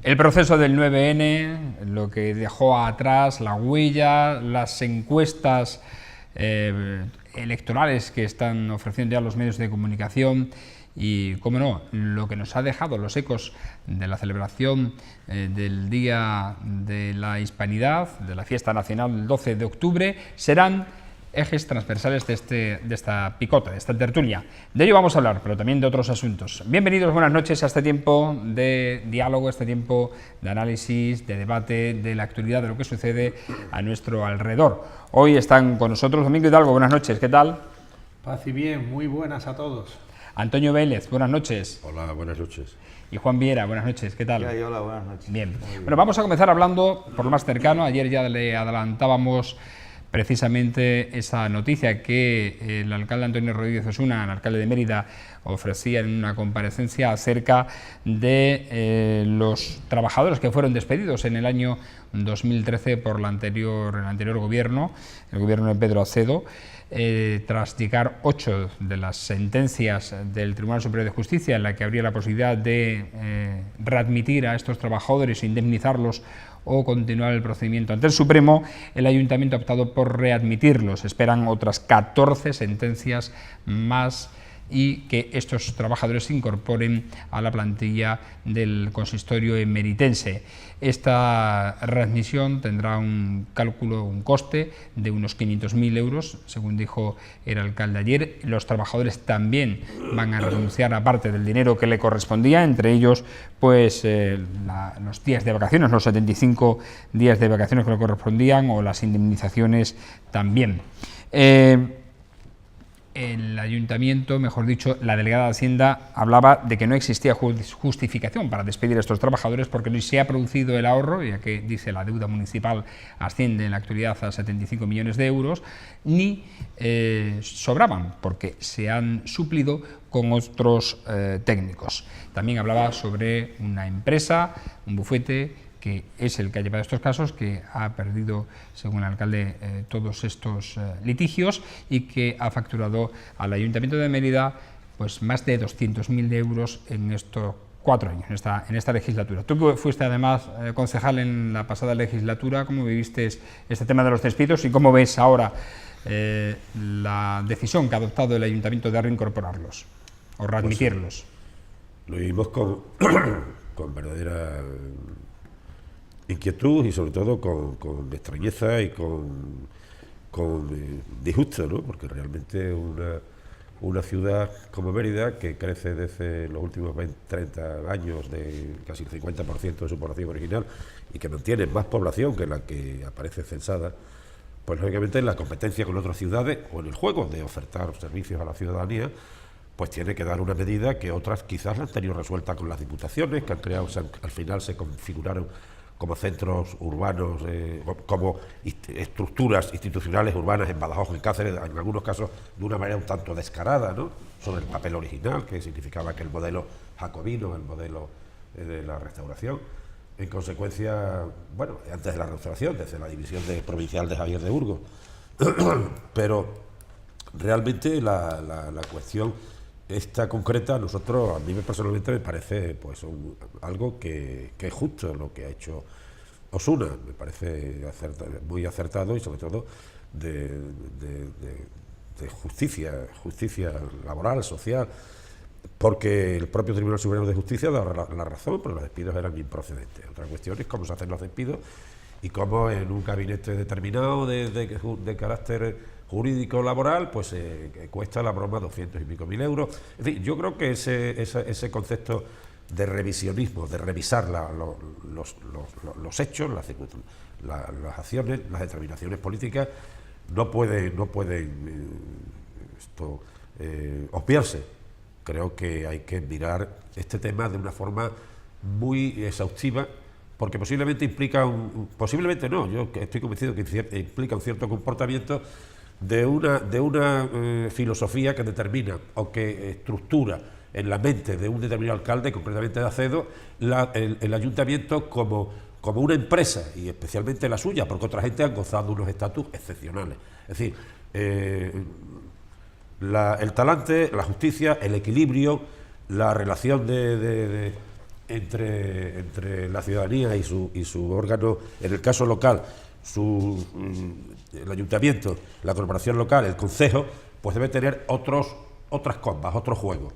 El proceso del 9N, lo que dejó atrás, la huella, las encuestas electorales que están ofreciendo ya los medios de comunicación y, cómo no, lo que nos ha dejado los ecos de la celebración del Día de la Hispanidad, de la fiesta nacional del 12 de octubre, serán ejes transversales de esta picota, de esta tertulia. De ello vamos a hablar, pero también de otros asuntos. Bienvenidos, buenas noches a este tiempo de diálogo, este tiempo de análisis, de debate, de la actualidad, de lo que sucede a nuestro alrededor. Hoy están con nosotros Domingo Hidalgo, buenas noches, ¿qué tal? Paz y bien, muy buenas a todos. Antonio Vélez, buenas noches. Hola, buenas noches. Y Juan Viera, buenas noches, ¿qué tal? Hola, buenas noches. Bien. Bueno, vamos a comenzar hablando por lo más cercano. Ayer ya le adelantábamos precisamente esa noticia que el alcalde Antonio Rodríguez Osuna, el alcalde de Mérida, ofrecía en una comparecencia acerca de los trabajadores que fueron despedidos en el año 2013 por el anterior gobierno, el gobierno de Pedro Acedo, tras llegar 8 de las sentencias del Tribunal Superior de Justicia en la que habría la posibilidad de readmitir a estos trabajadores, indemnizarlos o continuar el procedimiento ante el Supremo. El Ayuntamiento ha optado por readmitirlos. Esperan otras 14 sentencias más y que estos trabajadores se incorporen a la plantilla del consistorio emeritense. Esta readmisión tendrá un cálculo, un coste de unos 500.000 euros, según dijo el alcalde ayer. Los trabajadores también van a renunciar a parte del dinero que le correspondía, entre ellos pues los días de vacaciones, los 75 días de vacaciones que le correspondían, o las indemnizaciones también. El ayuntamiento, mejor dicho, la delegada de Hacienda, hablaba de que no existía justificación para despedir a estos trabajadores porque no se ha producido el ahorro, ya que, dice, la deuda municipal asciende en la actualidad a 75 millones de euros, ni sobraban porque se han suplido con otros técnicos. También hablaba sobre una empresa, un bufete, que es el que ha llevado estos casos, que ha perdido, según el alcalde, todos estos litigios y que ha facturado al Ayuntamiento de Mérida pues más de 200.000 euros en estos 4 años, en esta legislatura. Tú que fuiste además concejal en la pasada legislatura, ¿cómo viviste este tema de los despidos y cómo ves ahora la decisión que ha adoptado el Ayuntamiento de reincorporarlos o readmitirlos? Pues, lo vivimos con verdadera inquietud y sobre todo con extrañeza y con disgusto, ¿no? Porque realmente una ciudad como Mérida, que crece desde los últimos 30 años de casi el 50% de su población original y que mantiene más población que la que aparece censada, pues lógicamente en la competencia con otras ciudades o en el juego de ofertar servicios a la ciudadanía, pues tiene que dar una medida que otras quizás la han tenido resuelta con las diputaciones, que han creado, al final se configuraron como centros urbanos, como estructuras institucionales urbanas en Badajoz, en Cáceres, en algunos casos de una manera un tanto descarada, ¿no?, sobre el papel original, que significaba que el modelo jacobino, el modelo de la restauración. En consecuencia, bueno, antes de la restauración, desde la división provincial de Javier de Burgos. Pero realmente la cuestión esta concreta, a mí personalmente me parece pues algo que es justo lo que ha hecho Osuna, me parece muy acertado y sobre todo de justicia laboral, social, porque el propio Tribunal Superior de Justicia da la razón, pero los despidos eran improcedentes. Otra cuestión es cómo se hacen los despidos y cómo en un gabinete determinado de carácter jurídico laboral, pues cuesta la broma 200 y pico mil euros. En fin, yo creo que ese concepto de revisionismo, de revisar los hechos, las acciones, las determinaciones políticas, no pueden obviarse. Creo que hay que mirar este tema de una forma muy exhaustiva, porque posiblemente implica posiblemente no, yo estoy convencido que implica un cierto comportamiento de una filosofía que determina o que estructura en la mente de un determinado alcalde, concretamente de Acedo, el ayuntamiento como una empresa, y especialmente la suya, porque otra gente ha gozado de unos estatus excepcionales. Es decir, el talante, la justicia, el equilibrio, la relación entre la ciudadanía y su órgano, en el caso local, el ayuntamiento, la corporación local, el concejo, pues debe tener otras combas, otros juegos.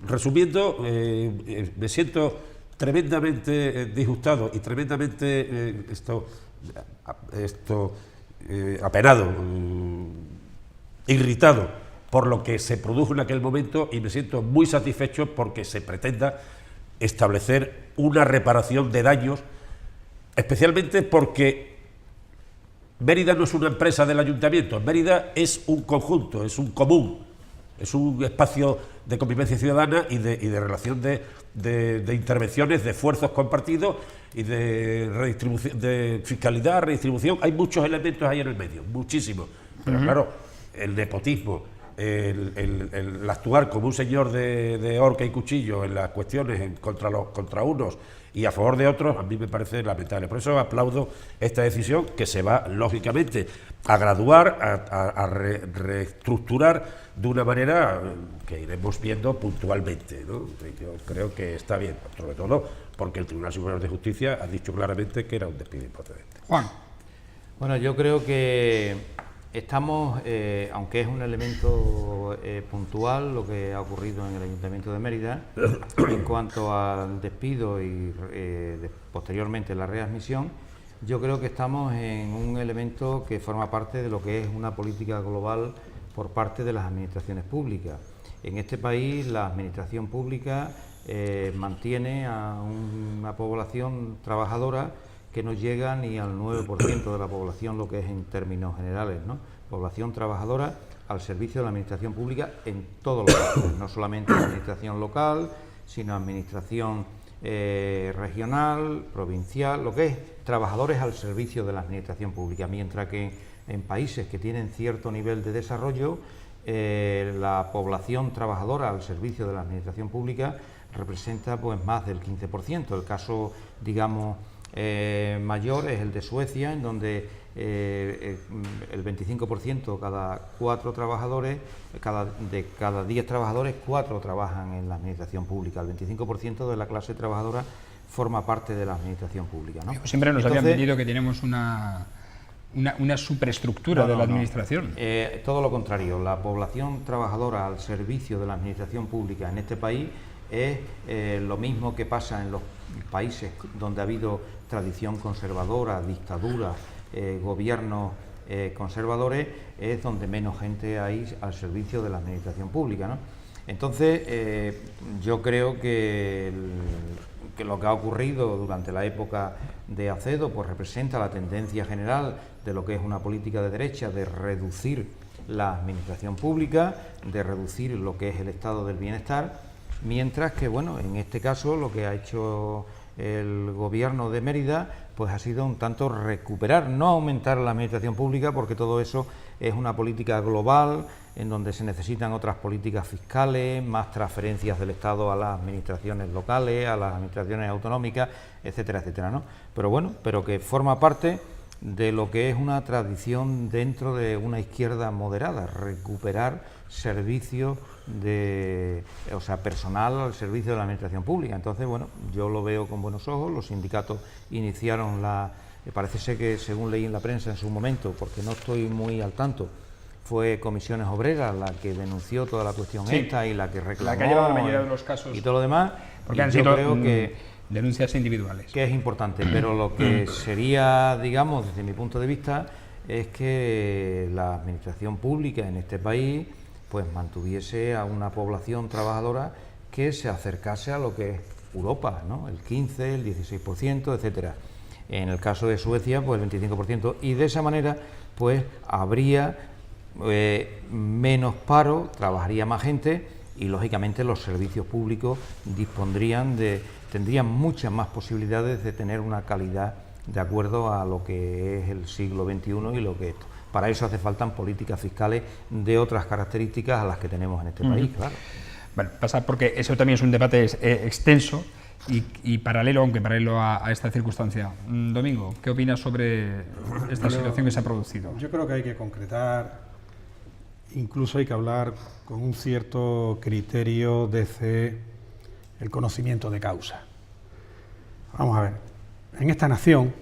Resumiendo, me siento tremendamente disgustado y tremendamente apenado, irritado por lo que se produjo en aquel momento, y me siento muy satisfecho porque se pretenda establecer una reparación de daños, especialmente porque Mérida no es una empresa del ayuntamiento, Mérida es un conjunto, es un común, es un espacio de convivencia ciudadana y de relación de intervenciones, de esfuerzos compartidos y de redistribución, de fiscalidad, redistribución. Hay muchos elementos ahí en el medio, muchísimos. Pero claro, el nepotismo, el actuar como un señor de horca y cuchillo en las cuestiones contra unos y a favor de otros, a mí me parece lamentable. Por eso aplaudo esta decisión, que se va, lógicamente, a graduar, a reestructurar de una manera que iremos viendo puntualmente, ¿no? Yo creo que está bien, sobre todo porque el Tribunal Superior de Justicia ha dicho claramente que era un despido improcedente. Juan. Bueno, yo creo que estamos, aunque es un elemento puntual lo que ha ocurrido en el Ayuntamiento de Mérida en cuanto al despido y posteriormente la readmisión, yo creo que estamos en un elemento que forma parte de lo que es una política global por parte de las administraciones públicas. En este país la administración pública mantiene a una población trabajadora que no llega ni al 9% de la población, lo que es en términos generales, ¿no? Población trabajadora al servicio de la administración pública en todos los casos, no solamente la administración local, sino administración regional, provincial, lo que es trabajadores al servicio de la administración pública, mientras que en países que tienen cierto nivel de desarrollo, la población trabajadora al servicio de la administración pública representa pues más del 15%. El caso, digamos, mayor es el de Suecia, en donde el 25%, cada 4 trabajadores, de cada 10 trabajadores, 4 trabajan en la administración pública. El 25% de la clase trabajadora forma parte de la administración pública, ¿no? Siempre nos habían vendido que tenemos una superestructura de la administración. Todo lo contrario, la población trabajadora al servicio de la administración pública en este país es lo mismo que pasa en los países donde ha habido tradición conservadora, dictadura, gobiernos conservadores, es donde menos gente hay al servicio de la administración pública, ¿no? Entonces, yo creo que lo que ha ocurrido durante la época de Acedo pues representa la tendencia general de lo que es una política de derecha, de reducir la administración pública, de reducir lo que es el estado del bienestar, mientras que, bueno, en este caso lo que ha hecho el gobierno de Mérida pues ha sido un tanto recuperar, no aumentar la administración pública, porque todo eso es una política global en donde se necesitan otras políticas fiscales, más transferencias del Estado a las administraciones locales, a las administraciones autonómicas, etcétera, etcétera, ¿no? Pero bueno, pero que forma parte de lo que es una tradición dentro de una izquierda moderada, recuperar servicios personal al servicio de la administración pública. Entonces, bueno, yo lo veo con buenos ojos. Los sindicatos iniciaron parece ser que, según leí en la prensa en su momento, porque no estoy muy al tanto, fue Comisiones Obreras la que denunció toda la cuestión esta y la que reclamó, la que ha llevado la mayoría de los casos y todo lo demás, porque han sido denuncias individuales, que es importante, pero lo que sería, digamos, desde mi punto de vista, es que la administración pública en este país pues mantuviese a una población trabajadora que se acercase a lo que es Europa, ¿no? El 15, el 16%, etcétera. En el caso de Suecia, pues el 25%, y de esa manera pues habría menos paro, trabajaría más gente y lógicamente los servicios públicos tendrían muchas más posibilidades de tener una calidad de acuerdo a lo que es el siglo XXI y lo que es esto. Para eso hace falta políticas fiscales de otras características a las que tenemos en este país, claro. Bueno, pasa porque eso también es un debate extenso y paralelo, aunque paralelo a esta circunstancia. Domingo, ¿qué opinas sobre esta situación que se ha producido? Yo creo que hay que concretar, incluso hay que hablar con un cierto criterio desde el conocimiento de causa. Vamos a ver, en esta nación,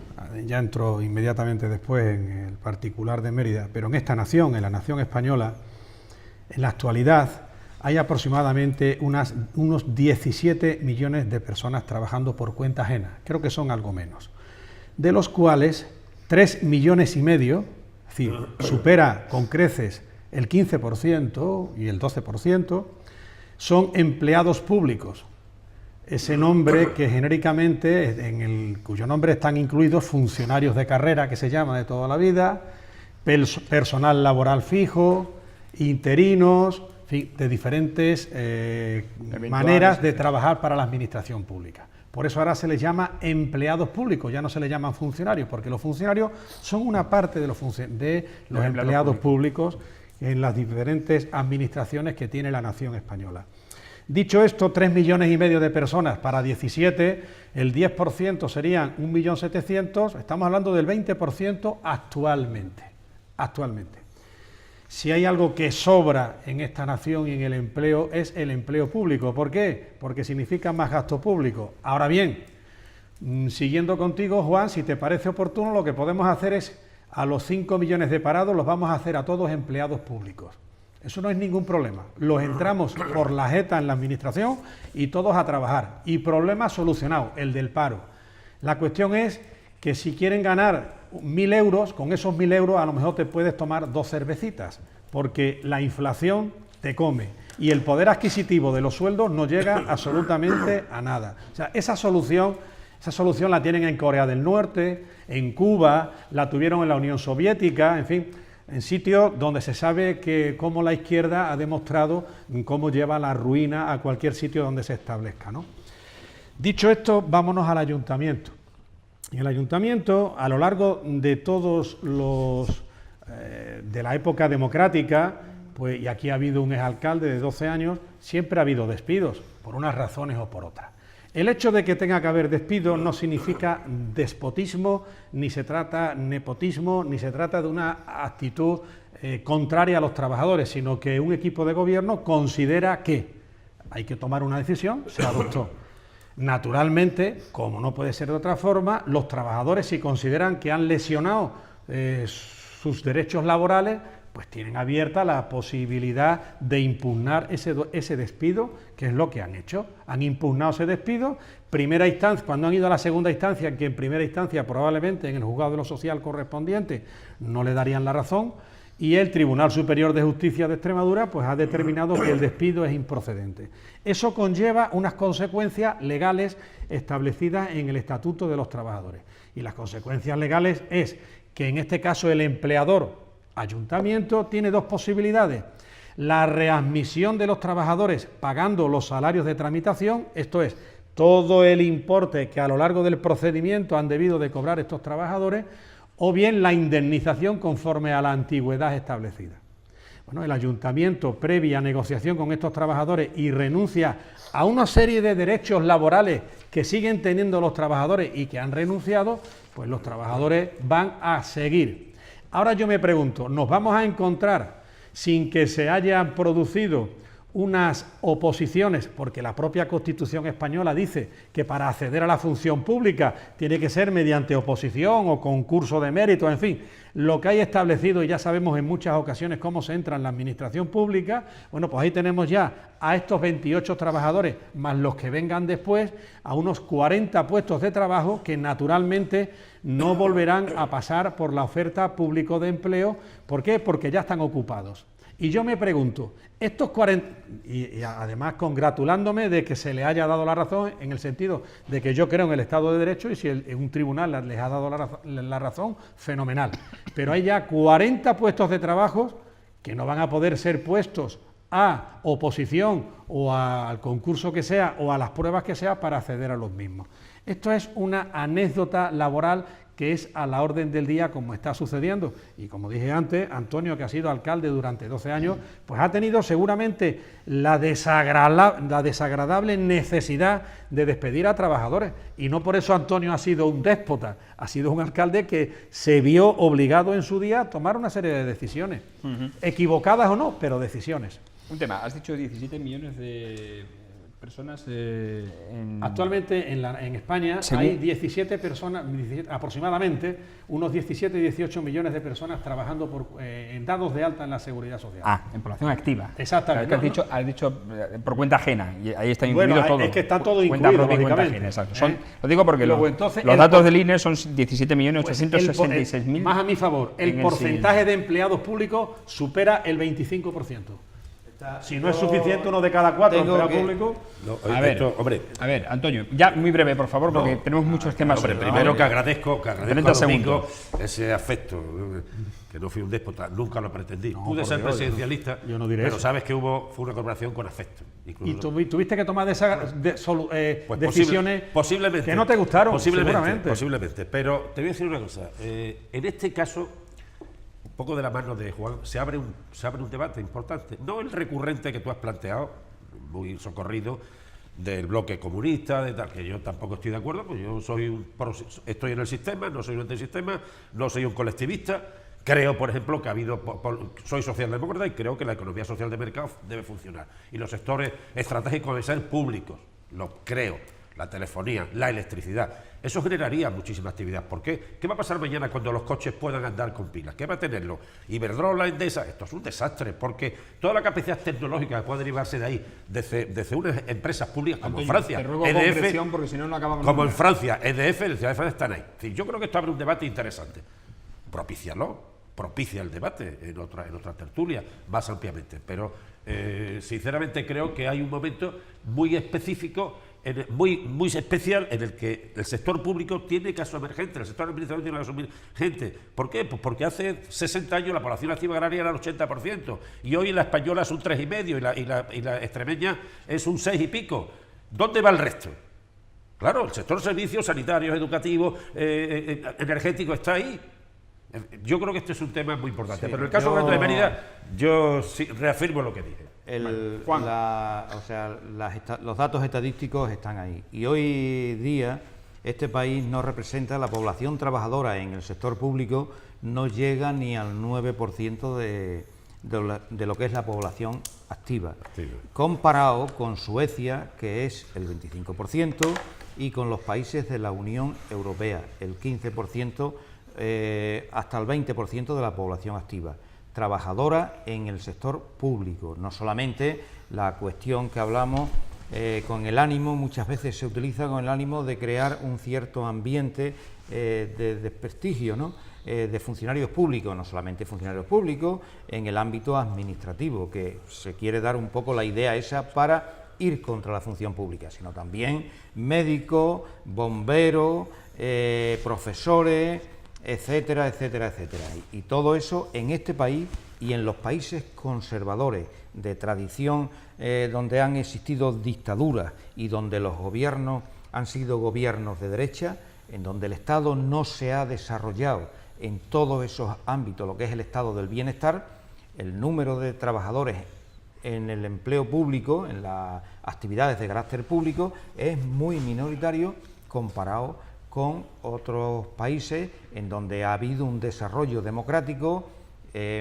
ya entro inmediatamente después en el particular de Mérida, pero en esta nación, en la nación española, en la actualidad hay aproximadamente unos 17 millones de personas trabajando por cuenta ajena, creo que son algo menos, de los cuales 3,5 millones, es decir, supera con creces el 15% y el 12%, son empleados públicos. Ese nombre que genéricamente, cuyo nombre están incluidos funcionarios de carrera, que se llama de toda la vida, personal laboral fijo, interinos, en fin, de diferentes maneras de trabajar para la administración pública. Por eso ahora se les llama empleados públicos, ya no se les llaman funcionarios, porque los funcionarios son una parte de los empleados públicos en las diferentes administraciones que tiene la nación española. Dicho esto, 3,5 millones de personas para 17, el 10% serían 1.700.000, estamos hablando del 20% actualmente. Si hay algo que sobra en esta nación y en el empleo, es el empleo público. ¿Por qué? Porque significa más gasto público. Ahora bien, siguiendo contigo, Juan, si te parece oportuno, lo que podemos hacer es, a los 5 millones de parados, los vamos a hacer a todos empleados públicos. Eso no es ningún problema. Los entramos por la jeta en la administración y todos a trabajar. Y problema solucionado, el del paro. La cuestión es que si quieren ganar 1.000 euros, con esos 1.000 euros a lo mejor te puedes tomar 2 cervecitas, porque la inflación te come y el poder adquisitivo de los sueldos no llega absolutamente a nada. O sea, esa solución la tienen en Corea del Norte, en Cuba, la tuvieron en la Unión Soviética, en fin, en sitios donde se sabe que cómo la izquierda ha demostrado cómo lleva la ruina a cualquier sitio donde se establezca, ¿no? Dicho esto, vámonos al ayuntamiento. En el ayuntamiento, a lo largo de todos los de la época democrática, pues, y aquí ha habido un exalcalde de 12 años, siempre ha habido despidos, por unas razones o por otras. El hecho de que tenga que haber despidos no significa despotismo, ni se trata nepotismo, ni se trata de una actitud contraria a los trabajadores, sino que un equipo de gobierno considera que hay que tomar una decisión, se adoptó. Naturalmente, como no puede ser de otra forma, los trabajadores, si consideran que han lesionado sus derechos laborales, pues tienen abierta la posibilidad de impugnar ese despido, que es lo que han hecho. Han impugnado ese despido, primera instancia, cuando han ido a la segunda instancia, que en primera instancia probablemente en el juzgado de lo social correspondiente no le darían la razón, y el Tribunal Superior de Justicia de Extremadura pues ha determinado que el despido es improcedente. Eso conlleva unas consecuencias legales establecidas en el Estatuto de los Trabajadores. Y las consecuencias legales es que en este caso el empleador, ayuntamiento, tiene dos posibilidades: la readmisión de los trabajadores pagando los salarios de tramitación, esto es, todo el importe que a lo largo del procedimiento han debido de cobrar estos trabajadores, o bien la indemnización conforme a la antigüedad establecida. Bueno, el ayuntamiento, previa negociación con estos trabajadores y renuncia a una serie de derechos laborales que siguen teniendo los trabajadores y que han renunciado, pues los trabajadores van a seguir. Ahora yo me pregunto, ¿nos vamos a encontrar sin que se hayan producido unas oposiciones? Porque la propia Constitución española dice que para acceder a la función pública tiene que ser mediante oposición o concurso de mérito, en fin, lo que hay establecido, y ya sabemos en muchas ocasiones cómo se entra en la administración pública. Bueno, pues ahí tenemos ya a estos 28 trabajadores, más los que vengan después, a unos 40 puestos de trabajo que naturalmente no volverán a pasar por la oferta pública de empleo. ¿Por qué? Porque ya están ocupados. Y yo me pregunto, estos 40, y además congratulándome de que se le haya dado la razón, en el sentido de que yo creo en el Estado de Derecho, y si un tribunal les ha dado la razón, fenomenal. Pero hay ya 40 puestos de trabajo que no van a poder ser puestos a oposición o al concurso que sea o a las pruebas que sea para acceder a los mismos. Esto es una anécdota laboral que es a la orden del día, como está sucediendo. Y como dije antes, Antonio, que ha sido alcalde durante 12 años, pues ha tenido seguramente la desagradable necesidad de despedir a trabajadores. Y no por eso Antonio ha sido un déspota, ha sido un alcalde que se vio obligado en su día a tomar una serie de decisiones, equivocadas o no, pero decisiones. Un tema, has dicho 17 millones de personas Actualmente en España hay 17 personas, aproximadamente unos 17-18 millones de personas trabajando en dados de alta en la Seguridad Social. En población activa. Exactamente. Has dicho por cuenta ajena, y ahí está incluido todo. Es que está todo cuenta incluido, propia y cuenta lógicamente. ajena, exacto. Lo digo porque Entonces, los datos del INE son 17.866.000. Más a mi favor, el porcentaje de empleados públicos supera el 25%. Si no es suficiente uno de cada 4 empleados públicos. No, A ver, Antonio, ya muy breve, por favor, porque tenemos muchos temas. Hombre, primero que agradezco a Domingo ese afecto, que no fui un déspota, nunca lo pretendí. Pude ser presidencialista, yo no diré pero eso. sabes que fue una corporación con afecto. Y tuviste que tomar decisiones posiblemente, que no te gustaron, posiblemente. Pero te voy a decir una cosa, en este caso, un poco de la mano de Juan, se abre un debate importante, no el recurrente que tú has planteado, muy socorrido, del bloque comunista, de tal, que yo tampoco estoy de acuerdo, pues yo estoy en el sistema, no soy un antisistema, no soy un colectivista. Creo, por ejemplo, que soy socialdemócrata y creo que la economía social de mercado debe funcionar. Y los sectores estratégicos deben ser públicos, lo creo. La telefonía, la electricidad. Eso generaría muchísima actividad. ¿Por qué? ¿Qué va a pasar mañana cuando los coches puedan andar con pilas? ¿Qué va a tenerlo? Iberdrola, Endesa. Esto es un desastre, porque toda la capacidad tecnológica que puede derivarse de ahí, desde unas empresas públicas como Antonio, Francia, te ruego EDF, concreción, porque si no acabamos como en nunca. Francia, EDF, el Ciudad de Francia están ahí. Es decir, yo creo que esto abre un debate interesante. Propicia el debate en otra tertulia, más ampliamente. Pero, sinceramente, creo que hay un momento muy específico, muy especial, en el que el sector público tiene que asumir gente, el sector administrativo tiene que asumir gente. ¿Por qué? Pues porque hace 60 años la población activa agraria era el 80%, y hoy la española es un 3,5%, y la extremeña es un 6 y pico. ¿Dónde va el resto? Claro, el sector servicios sanitarios, educativos, energéticos está ahí. Yo creo que este es un tema muy importante, pero en el caso concreto de Mérida, yo sí reafirmo lo que dije. Los datos estadísticos están ahí, y hoy día este país no representa, la población trabajadora en el sector público no llega ni al 9% de lo que es la población activa, comparado con Suecia, que es el 25%, y con los países de la Unión Europea, el 15%, hasta el 20% de la población activa, trabajadora en el sector público. No solamente la cuestión que hablamos con el ánimo, muchas veces se utiliza con el ánimo de crear un cierto ambiente de desprestigio, ¿no? De funcionarios públicos, no solamente funcionarios públicos, en el ámbito administrativo, que se quiere dar un poco la idea esa para ir contra la función pública, sino también médicos, bomberos, profesores, etcétera, etcétera, etcétera. Y todo eso en este país y en los países conservadores de tradición, donde han existido dictaduras y donde los gobiernos han sido gobiernos de derecha, en donde el Estado no se ha desarrollado en todos esos ámbitos, lo que es el estado del bienestar, el número de trabajadores en el empleo público, en las actividades de carácter público, es muy minoritario comparado con otros países en donde ha habido un desarrollo democrático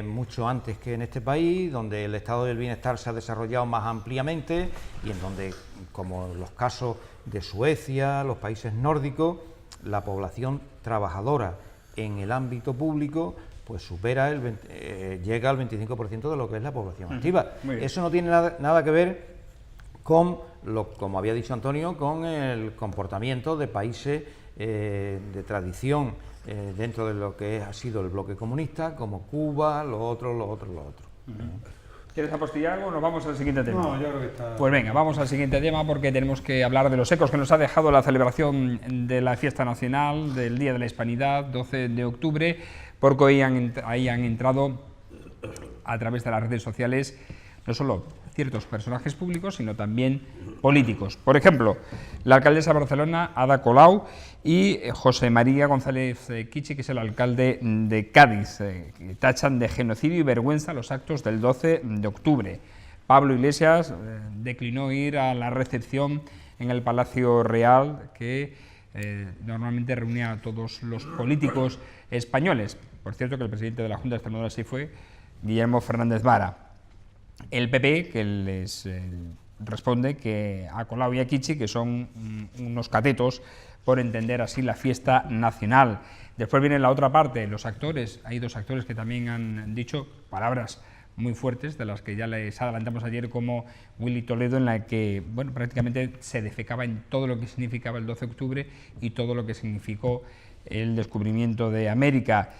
mucho antes que en este país, donde el estado del bienestar se ha desarrollado más ampliamente y en donde, como en los casos de Suecia, los países nórdicos, la población trabajadora en el ámbito público pues supera llega al 25% de lo que es la población activa. Eso no tiene nada que ver con, como había dicho Antonio, con el comportamiento de países de tradición dentro de lo que ha sido el bloque comunista, como Cuba, lo otro. ¿Quieres apostillar algo o nos vamos al siguiente tema? No, yo creo que está... Pues venga, vamos al siguiente tema porque tenemos que hablar de los ecos que nos ha dejado la celebración de la fiesta nacional del Día de la Hispanidad, 12 de octubre, porque ahí han entrado a través de las redes sociales no solo ciertos personajes públicos, sino también políticos. Por ejemplo, la alcaldesa de Barcelona, Ada Colau, y José María González Kichi, que es el alcalde de Cádiz, que tachan de genocidio y vergüenza los actos del 12 de octubre. Pablo Iglesias declinó ir a la recepción en el Palacio Real, que normalmente reunía a todos los políticos españoles. Por cierto, que el presidente de la Junta de Extremadura sí fue Guillermo Fernández Vara. El PP, que les responde que a Colau y a Kichi, que son unos catetos, por entender así la fiesta nacional. Después viene la otra parte, los actores. Hay dos actores que también han dicho palabras muy fuertes, de las que ya les adelantamos ayer, como Willy Toledo, en la que bueno, prácticamente se defecaba en todo lo que significaba el 12 de octubre y todo lo que significó el descubrimiento de América.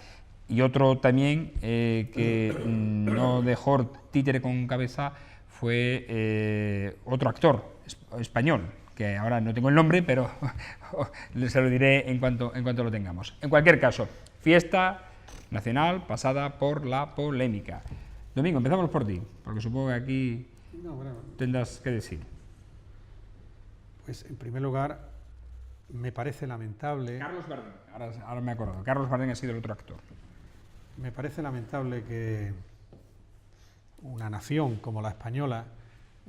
Y otro también que no dejó títere con cabeza fue otro actor español, que ahora no tengo el nombre, pero se lo diré en cuanto lo tengamos. En cualquier caso, fiesta nacional pasada por la polémica. Domingo, empezamos por ti, porque supongo que aquí tendrás que decir. Pues en primer lugar, me parece lamentable... Carlos Bardén, ahora me he acordado. Carlos Bardén ha sido el otro actor. Me parece lamentable que una nación como la española,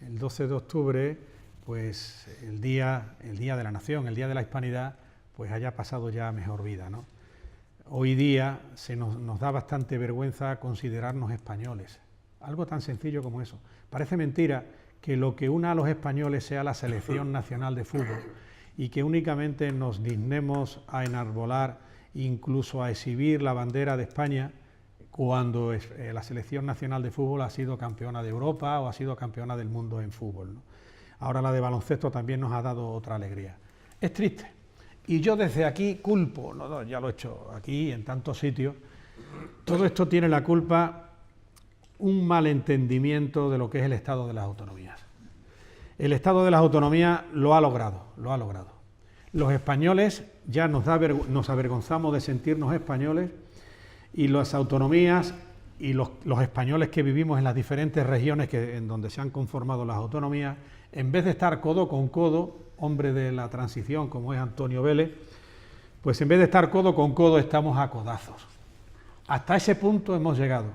el 12 de octubre, pues el día de la nación, el día de la hispanidad, pues haya pasado ya a mejor vida, ¿no? Hoy día nos da bastante vergüenza considerarnos españoles. Algo tan sencillo como eso. Parece mentira que lo que una a los españoles sea la selección nacional de fútbol y que únicamente nos dignemos a enarbolar, incluso a exhibir la bandera de España cuando la selección nacional de fútbol ha sido campeona de Europa o ha sido campeona del mundo en fútbol, ¿no? Ahora la de baloncesto también nos ha dado otra alegría. Es triste. Y yo desde aquí culpo, no, ya lo he hecho aquí en tantos sitios, todo esto tiene la culpa un malentendimiento de lo que es el Estado de las Autonomías. El Estado de las Autonomías lo ha logrado. Los españoles ya nos avergonzamos de sentirnos españoles, y las autonomías y los españoles que vivimos en las diferentes regiones en donde se han conformado las autonomías, en vez de estar codo con codo, hombre de la transición como es Antonio Vélez, pues en vez de estar codo con codo estamos a codazos. Hasta ese punto hemos llegado,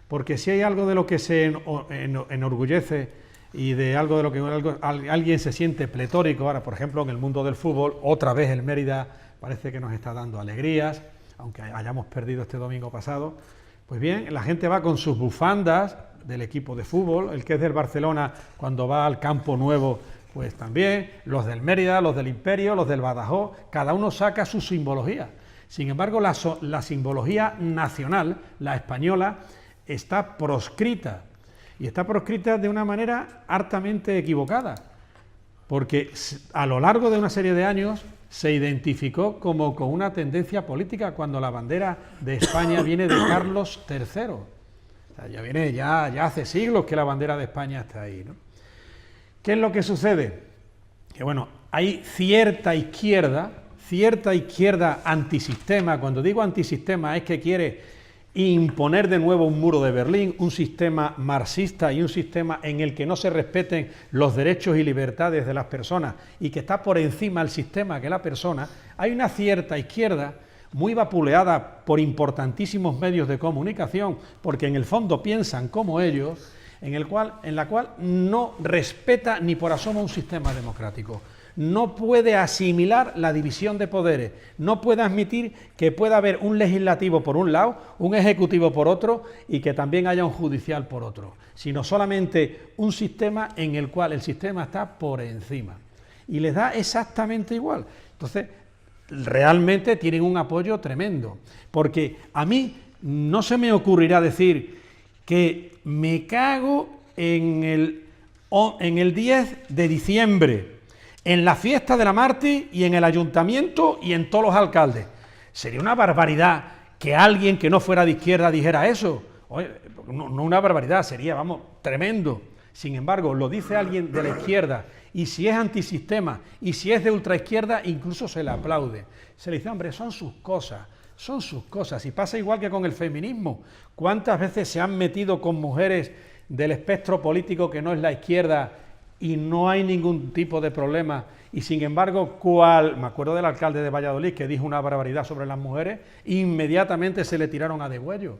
porque si hay algo de lo que se enorgullece y de algo de lo que alguien se siente pletórico, ahora por ejemplo en el mundo del fútbol, otra vez el Mérida parece que nos está dando alegrías, aunque hayamos perdido este domingo pasado. Pues bien, la gente va con sus bufandas del equipo de fútbol, el que es del Barcelona cuando va al Campo Nuevo, pues también, los del Mérida, los del Imperio, los del Badajoz, cada uno saca su simbología. Sin embargo, la simbología nacional, la española, está proscrita, y está proscrita de una manera hartamente equivocada, porque a lo largo de una serie de años se identificó como con una tendencia política cuando la bandera de España viene de Carlos III. O sea, ya hace siglos que la bandera de España está ahí, ¿no? ¿Qué es lo que sucede? Que bueno, hay cierta izquierda antisistema. Cuando digo antisistema es que quiere imponer de nuevo un muro de Berlín, un sistema marxista y un sistema en el que no se respeten los derechos y libertades de las personas y que está por encima del sistema que la persona. Hay una cierta izquierda muy vapuleada por importantísimos medios de comunicación, porque en el fondo piensan como ellos, en la cual no respeta ni por asomo un sistema democrático. No puede asimilar la división de poderes, no puede admitir que pueda haber un legislativo por un lado, un ejecutivo por otro y que también haya un judicial por otro, sino solamente un sistema en el cual el sistema está por encima y les da exactamente igual. Entonces, realmente tienen un apoyo tremendo, porque a mí no se me ocurrirá decir que me cago en el 10 de diciembre, en la fiesta de la Mártir y en el ayuntamiento y en todos los alcaldes. Sería una barbaridad que alguien que no fuera de izquierda dijera eso. Oye, no una barbaridad, sería, vamos, tremendo. Sin embargo, lo dice alguien de la izquierda, y si es antisistema, y si es de ultraizquierda, incluso se le aplaude. Se le dice, hombre, son sus cosas. Y pasa igual que con el feminismo. ¿Cuántas veces se han metido con mujeres del espectro político que no es la izquierda y no hay ningún tipo de problema? Y sin embargo, me acuerdo del alcalde de Valladolid que dijo una barbaridad sobre las mujeres, inmediatamente se le tiraron a degüello.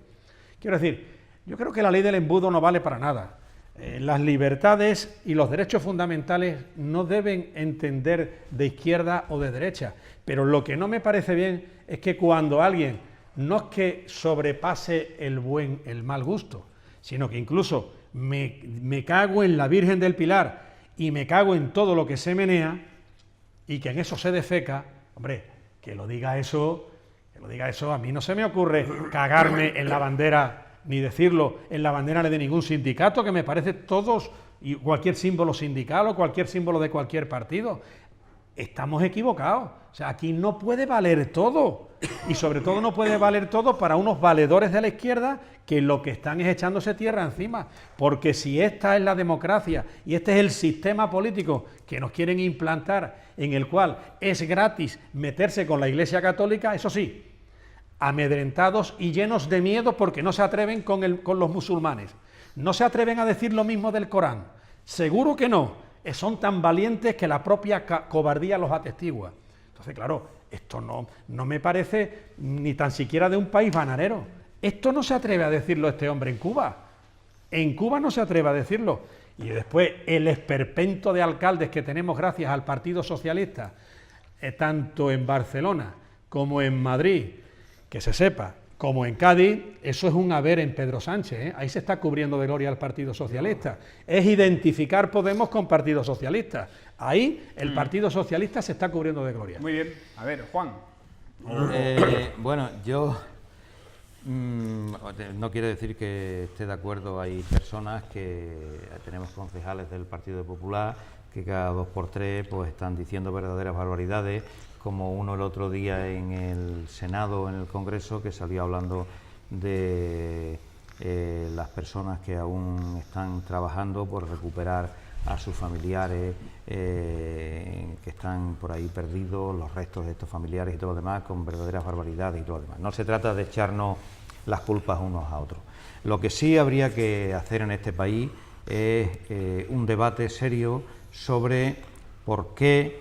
Quiero decir, yo creo que la ley del embudo no vale para nada. Las libertades y los derechos fundamentales no deben entender de izquierda o de derecha, pero lo que no me parece bien es que cuando alguien no es que sobrepase el mal gusto, sino que incluso me cago en la Virgen del Pilar y me cago en todo lo que se menea y que en eso se defeca, hombre, que lo diga eso, a mí no se me ocurre cagarme en la bandera, ni decirlo en la bandera de ningún sindicato, que me parece todos, y cualquier símbolo sindical o cualquier símbolo de cualquier partido. Estamos equivocados. O sea, aquí no puede valer todo. Y sobre todo no puede valer todo para unos valedores de la izquierda que lo que están es echándose tierra encima. Porque si esta es la democracia y este es el sistema político que nos quieren implantar, en el cual es gratis meterse con la Iglesia Católica, eso sí, amedrentados y llenos de miedo porque no se atreven con los musulmanes. No se atreven a decir lo mismo del Corán. Seguro que no. Son tan valientes que la propia cobardía los atestigua. Entonces, claro, esto no me parece ni tan siquiera de un país bananero. Esto no se atreve a decirlo este hombre en Cuba. En Cuba no se atreve a decirlo. Y después el esperpento de alcaldes que tenemos gracias al Partido Socialista, tanto en Barcelona como en Madrid, que se sepa, como en Cádiz, eso es un haber en Pedro Sánchez, ¿eh? Ahí se está cubriendo de gloria al Partido Socialista. Es identificar Podemos con Partido Socialista. Ahí el Partido Socialista se está cubriendo de gloria. Muy bien. A ver, Juan. Bueno, yo no quiero decir que esté de acuerdo. Hay personas que tenemos concejales del Partido Popular que cada 2 por 3 pues están diciendo verdaderas barbaridades, como uno el otro día en el Senado, en el Congreso, que salió hablando de las personas que aún están trabajando por recuperar a sus familiares que están por ahí perdidos, los restos de estos familiares y todo lo demás, con verdaderas barbaridades y todo lo demás. No se trata de echarnos las culpas unos a otros. Lo que sí habría que hacer en este país es un debate serio sobre por qué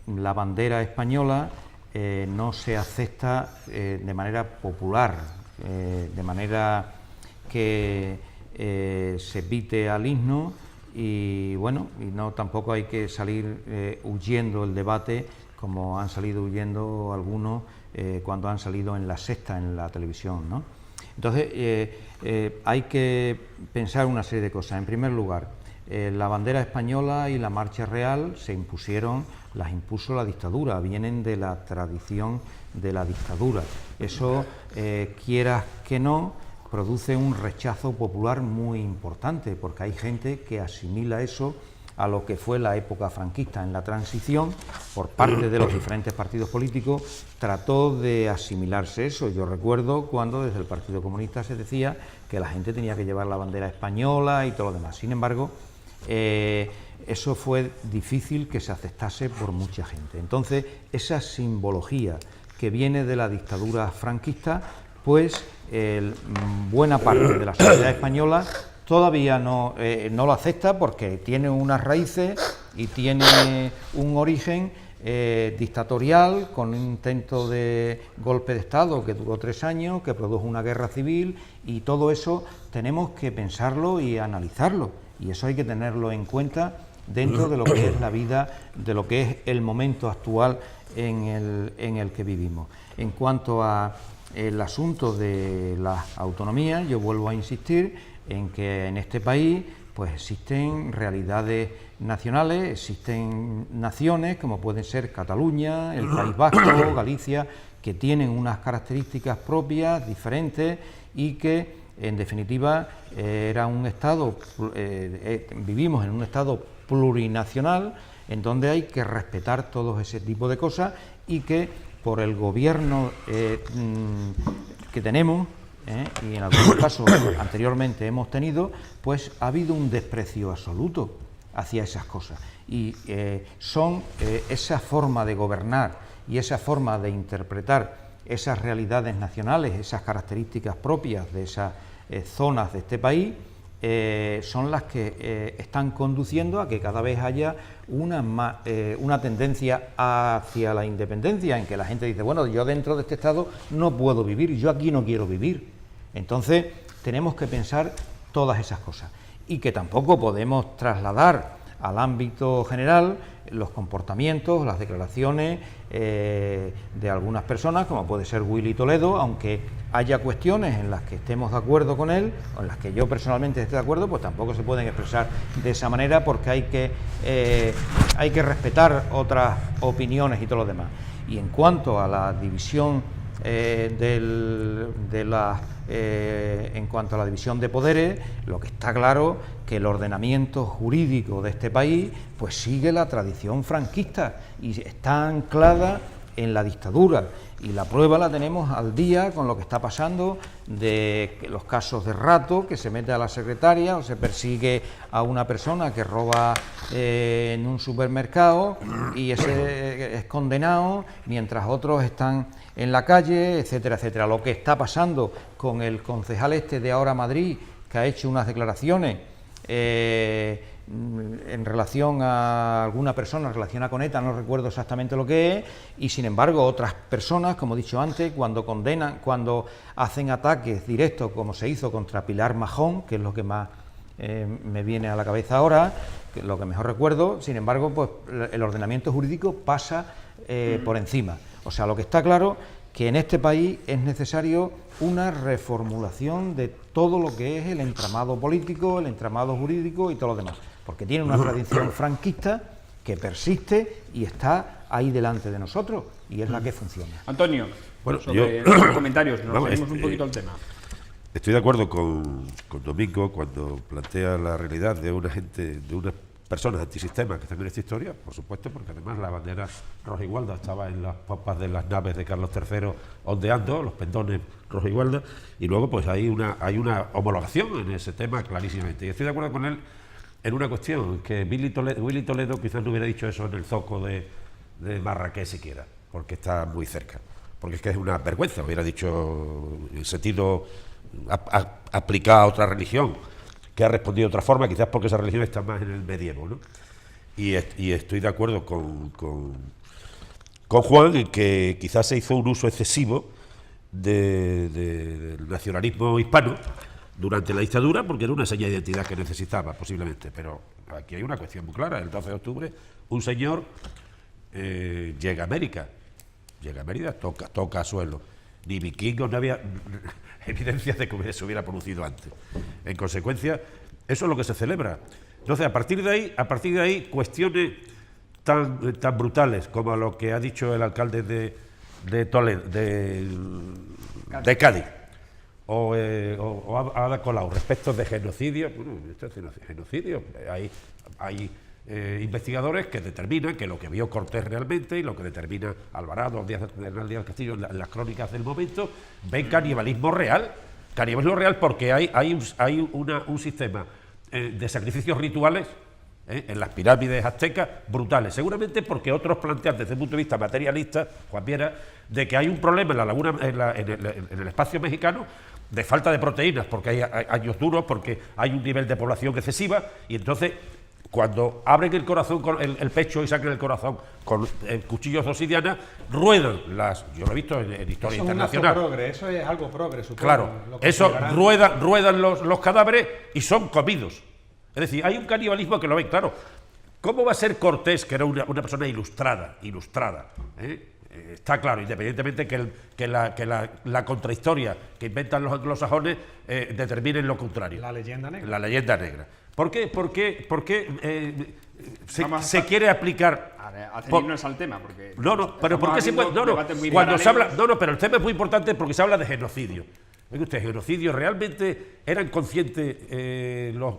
la bandera española no se acepta de manera popular, de manera que se pite al himno y bueno, y no tampoco hay que salir huyendo el debate como han salido huyendo algunos cuando han salido en La Sexta, en la televisión, ¿no? Entonces hay que pensar una serie de cosas. En primer lugar, la bandera española y la marcha real las impuso la dictadura, vienen de la tradición de la dictadura. Eso, quieras que no, produce un rechazo popular muy importante, porque hay gente que asimila eso a lo que fue la época franquista. En la transición, por parte de los diferentes partidos políticos, trató de asimilarse eso. Yo recuerdo cuando desde el Partido Comunista se decía que la gente tenía que llevar la bandera española y todo lo demás. Sin embargo, eso fue difícil que se aceptase por mucha gente. Entonces, esa simbología que viene de la dictadura franquista, pues buena parte de la sociedad española todavía no lo acepta porque tiene unas raíces y tiene un origen dictatorial, con un intento de golpe de Estado que duró 3 años, que produjo una guerra civil, y todo eso tenemos que pensarlo y analizarlo, y eso hay que tenerlo en cuenta dentro de lo que es la vida, de lo que es el momento actual en el que vivimos. En cuanto a el asunto de las autonomías, yo vuelvo a insistir en que en este país pues existen realidades nacionales, existen naciones como pueden ser Cataluña, el País Vasco, Galicia, que tienen unas características propias, diferentes, y que en definitiva era un estado, vivimos en un estado plurinacional en donde hay que respetar todo ese tipo de cosas, y que por el gobierno que tenemos, y en algunos casos anteriormente hemos tenido, pues ha habido un desprecio absoluto hacia esas cosas, y son esa forma de gobernar y esa forma de interpretar esas realidades nacionales, esas características propias de esas zonas de este país, son las que están conduciendo a que cada vez haya una tendencia hacia la independencia, en que la gente dice, bueno, yo dentro de este Estado no puedo vivir, yo aquí no quiero vivir. Entonces tenemos que pensar todas esas cosas, y que tampoco podemos trasladar al ámbito general los comportamientos, las declaraciones de algunas personas, como puede ser Willy Toledo, aunque haya cuestiones en las que estemos de acuerdo con él, o en las que yo personalmente esté de acuerdo, pues tampoco se pueden expresar de esa manera, porque hay que respetar otras opiniones y todo lo demás. Y en cuanto a la división en cuanto a la división de poderes, lo que está claro que el ordenamiento jurídico de este país pues sigue la tradición franquista y está anclada en la dictadura, y la prueba la tenemos al día con lo que está pasando de los casos de Rato, que se mete a la secretaria, o se persigue a una persona que roba en un supermercado y ese es condenado, mientras otros están en la calle, etcétera, etcétera. Lo que está pasando con el concejal de Ahora Madrid, que ha hecho unas declaraciones en relación a alguna persona relacionada con ETA, no recuerdo exactamente lo que es, y sin embargo otras personas, como he dicho antes, cuando condenan, cuando hacen ataques directos, como se hizo contra Pilar Majón, que es lo que más me viene a la cabeza ahora, que es lo que mejor recuerdo, sin embargo, pues el ordenamiento jurídico pasa por encima. O sea, lo que está claro que en este país es necesario una reformulación de todo lo que es el entramado político, el entramado jurídico y todo lo demás, porque tiene una tradición franquista que persiste y está ahí delante de nosotros, y es la que funciona. Antonio, bueno, sobre los comentarios, nos vamos, seguimos un poquito al tema. Estoy de acuerdo con Domingo cuando plantea la realidad de una gente, de unas personas antisistema que están en esta historia, por supuesto, porque además la bandera roja igualda estaba en las popas de las naves de Carlos III ondeando, los pendones roja igualda, y luego pues hay una homologación en ese tema clarísimamente. Y estoy de acuerdo con él en una cuestión, que Willy Toledo quizás no hubiera dicho eso en el zoco de Marrakech siquiera, porque está muy cerca, porque es que es una vergüenza, hubiera dicho en sentido aplicado a otra religión, que ha respondido de otra forma, quizás porque esa religión está más en el medievo, ¿no? Y estoy de acuerdo con Juan en que quizás se hizo un uso excesivo del nacionalismo hispano durante la dictadura, porque era una señal de identidad que necesitaba, posiblemente. Pero aquí hay una cuestión muy clara. El 12 de octubre, un señor llega a América, toca suelo. Ni vikingos, no había evidencias de que se hubiera producido antes. En consecuencia, eso es lo que se celebra. Entonces, a partir de ahí, cuestiones tan brutales como lo que ha dicho el alcalde de Toledo, de Cádiz, o Ada Colau, respecto de genocidio. Bueno, esto es genocidio. Hay investigadores que determinan que lo que vio Cortés realmente y lo que determina Alvarado, Bernal Díaz Castillo en las crónicas del momento, ven canibalismo real porque hay un sistema de sacrificios rituales en las pirámides aztecas brutales, seguramente porque otros plantean desde el punto de vista materialista, Juan Viera, de que hay un problema en la laguna, en el espacio mexicano, de falta de proteínas, porque hay años duros, porque hay un nivel de población excesiva, y entonces cuando abren el corazón, el pecho y sacan el corazón con cuchillos de obsidiana, ruedan yo lo he visto en historia internacional. Eso es algo progre, supongo. Claro, eso ruedan los cadáveres y son comidos. Es decir, hay un canibalismo que lo ven, claro. ¿Cómo va a ser Cortés, que era una persona ilustrada? Está claro, independientemente que la contrahistoria que inventan los anglosajones determinen lo contrario. La leyenda negra. La leyenda negra. ¿Por qué se quiere aplicar? A ceñirnos al tema, porque pero ¿por qué se puede? Cuando se habla, pero el tema es muy importante porque se habla de genocidio. Oiga usted, genocidio, ¿realmente eran conscientes los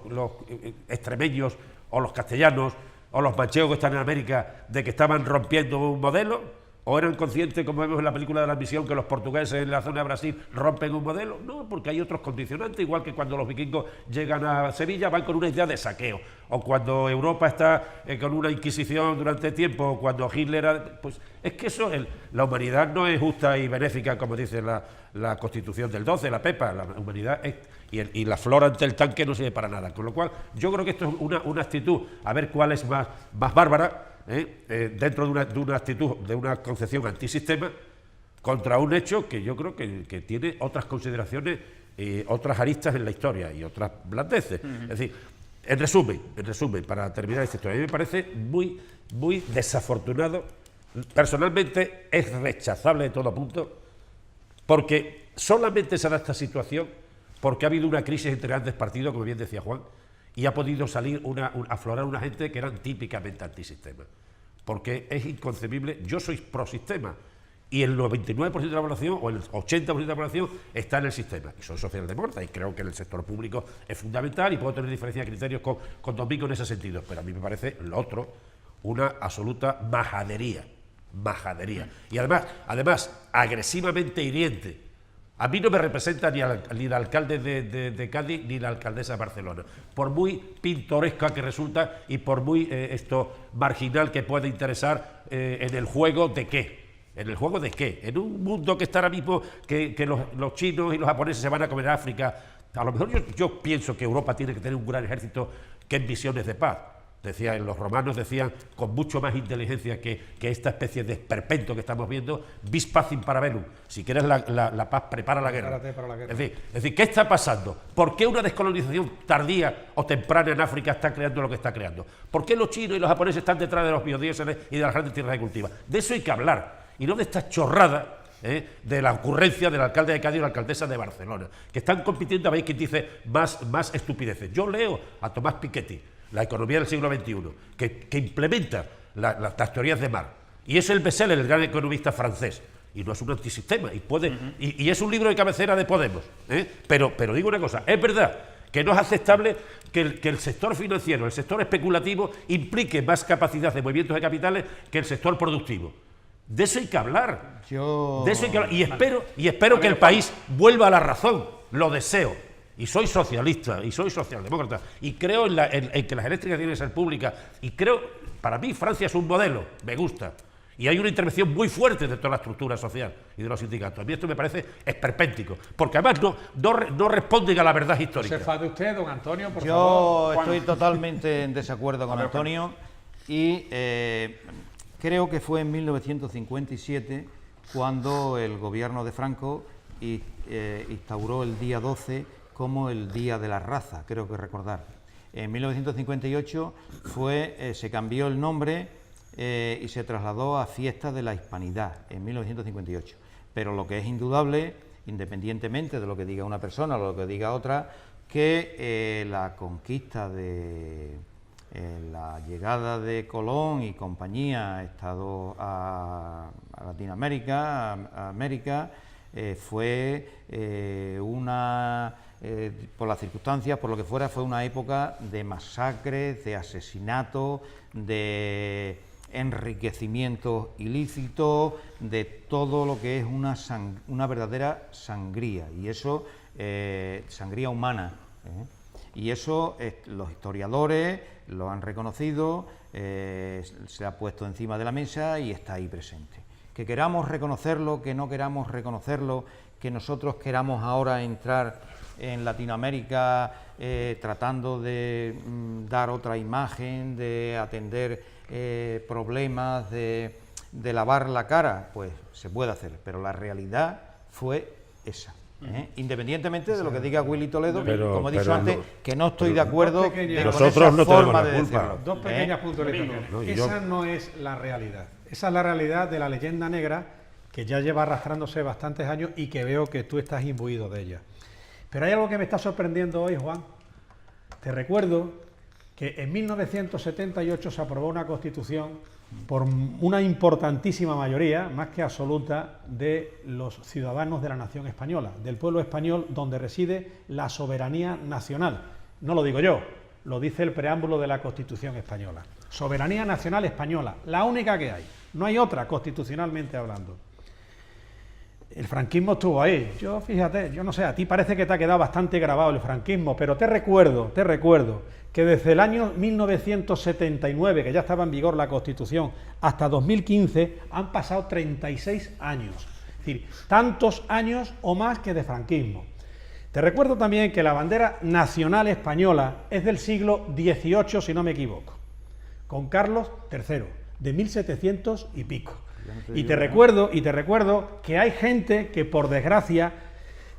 extremeños o los castellanos o los manchegos que están en América de que estaban rompiendo un modelo? ¿O eran conscientes, como vemos en la película de La Misión, que los portugueses en la zona de Brasil rompen un modelo? No, porque hay otros condicionantes, igual que cuando los vikingos llegan a Sevilla van con una idea de saqueo, o cuando Europa está con una inquisición durante tiempo, o cuando Hitler... Pues es que eso, la humanidad no es justa y benéfica, como dice la Constitución del 12, la PEPA, la humanidad es... Y la flor ante el tanque no sirve para nada, con lo cual yo creo que esto es una actitud, a ver cuál es más bárbara, dentro de una actitud, de una concepción antisistema, contra un hecho que yo creo que tiene otras consideraciones, otras aristas en la historia y otras blandeces. Es decir, en resumen, para terminar esta historia, a mí me parece muy, muy desafortunado. Personalmente es rechazable de todo punto, porque solamente se da esta situación porque ha habido una crisis entre grandes partidos, como bien decía Juan, y ha podido salir aflorar una gente que eran típicamente antisistema. Porque es inconcebible, yo soy prosistema, y el 99% de la población o el 80% de la población está en el sistema. Y soy socialdemócrata y creo que en el sector público es fundamental y puedo tener diferencia de criterios con Domingo en ese sentido. Pero a mí me parece lo otro una absoluta majadería. Y además agresivamente hiriente. A mí no me representa ni el alcalde de Cádiz ni la alcaldesa de Barcelona. Por muy pintoresca que resulta y por muy marginal que pueda interesar en el juego de qué. ¿En el juego de qué? En un mundo que está ahora mismo, que los chinos y los japoneses se van a comer a África. A lo mejor yo pienso que Europa tiene que tener un gran ejército que en misiones de paz. Los romanos decían con mucho más inteligencia que esta especie de esperpento que estamos viendo, vis pacem para bellum. Si quieres la paz, prepara la guerra. Para la guerra. Es decir, ¿qué está pasando? ¿Por qué una descolonización tardía o temprana en África está creando lo que está creando? ¿Por qué los chinos y los japoneses están detrás de los biodiéseles y de las grandes tierras de cultivo? De eso hay que hablar, y no de esta chorrada de la ocurrencia del alcalde de Cádiz y la alcaldesa de Barcelona, que están compitiendo a ver quién dice más estupideces. Yo leo a Tomás Piketty, La economía del siglo XXI, que implementa las teorías de Marx, y es el bestseller, el gran economista francés, y no es un antisistema, y es un libro de cabecera de Podemos, pero digo una cosa, es verdad que no es aceptable que el sector financiero, el sector especulativo, implique más capacidad de movimientos de capitales que el sector productivo. De eso hay que hablar. Y espero que el país vuelva a la razón. Lo deseo. Y soy socialista, y soy socialdemócrata, y creo en que las eléctricas tienen que ser públicas, y creo, para mí Francia es un modelo, me gusta, y hay una intervención muy fuerte de toda la estructura social y de los sindicatos. A mí esto me parece esperpéntico, porque además no responden a la verdad histórica. ¿Se enfade usted, don Antonio, por favor? Yo estoy totalmente en desacuerdo con Antonio, y creo que fue en 1957 cuando el gobierno de Franco instauró el día 12 como el Día de la Raza, creo que recordar. En 1958 se cambió el nombre y se trasladó a Fiesta de la Hispanidad, en 1958. Pero lo que es indudable, independientemente de lo que diga una persona o lo que diga otra, que la conquista la llegada de Colón y compañía a Latinoamérica, a América, fue por las circunstancias, por lo que fuera, fue una época de masacres, de asesinatos, de enriquecimientos ilícitos, de todo lo que es una verdadera sangría, y eso, sangría humana, y eso los historiadores lo han reconocido, se ha puesto encima de la mesa y está ahí presente. Que queramos reconocerlo, que no queramos reconocerlo, que nosotros queramos ahora entrar en Latinoamérica tratando de dar otra imagen, de atender problemas, de lavar la cara, pues se puede hacer, pero la realidad fue esa. Independientemente de lo que diga Willy Toledo, como he dicho antes, que no estoy de acuerdo con esa forma de decirlo. Dos pequeñas puntualizaciones. Esa no es la realidad. Esa es la realidad de la leyenda negra, que ya lleva arrastrándose bastantes años y que veo que tú estás imbuido de ella. Pero hay algo que me está sorprendiendo hoy, Juan. Te recuerdo que en 1978 se aprobó una Constitución por una importantísima mayoría, más que absoluta, de los ciudadanos de la nación española, del pueblo español, donde reside la soberanía nacional. No lo digo yo, lo dice el preámbulo de la Constitución española. Soberanía nacional española, la única que hay. No hay otra, constitucionalmente hablando. El franquismo estuvo ahí. Fíjate, yo no sé, a ti parece que te ha quedado bastante grabado el franquismo, pero te recuerdo que desde el año 1979, que ya estaba en vigor la Constitución, hasta 2015, han pasado 36 años. Es decir, tantos años o más que de franquismo. Te recuerdo también que la bandera nacional española es del siglo XVIII, si no me equivoco, con Carlos III, de 1700 y pico. Y te recuerdo que hay gente que, por desgracia,